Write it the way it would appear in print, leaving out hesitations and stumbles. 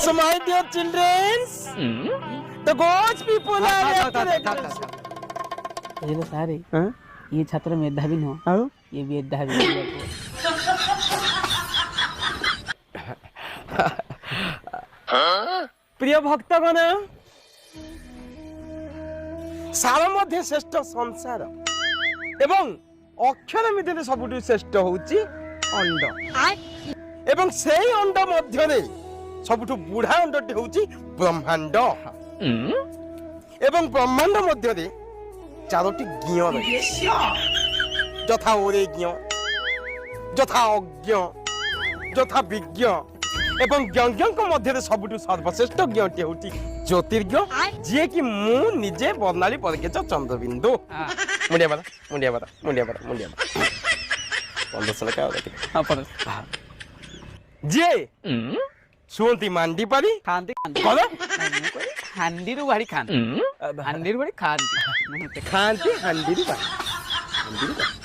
So my dear children, the God's people are hello सारे ये छात्र मेधावी नो ये मेधावी प्रिय भक्तगण सार मध्य श्रेष्ठ संसार एवं अक्षर मध्य सबुठु श्रेष्ठ होउची अंड एवं सेई अंड मध्य सबुठु बुढ़ा अंडटी होउची ब्रह्मांड एवं ब्रह्मांड मध्य चारोटी ज्ञ यथा ओरेज्ञ यथा अज्ञ यथा विज्ञ एवं ज्ञ मध्य सबुठु सर्वश्रेष्ठ ज्ञटी होउची ज्योतिर्ज्ञ जे कि मु निजे बर्णाली परकेच चंद्रबिंदु मुंडिया बाला मुंडिया बाला मुंडिया बाला मुंडिया बाला पंदसला का जे सुंती मांडी पारी खांती कोला हांडीरु बाड़ी खान हांडीरु बाड़ी खांती खांती हंडीरी बारी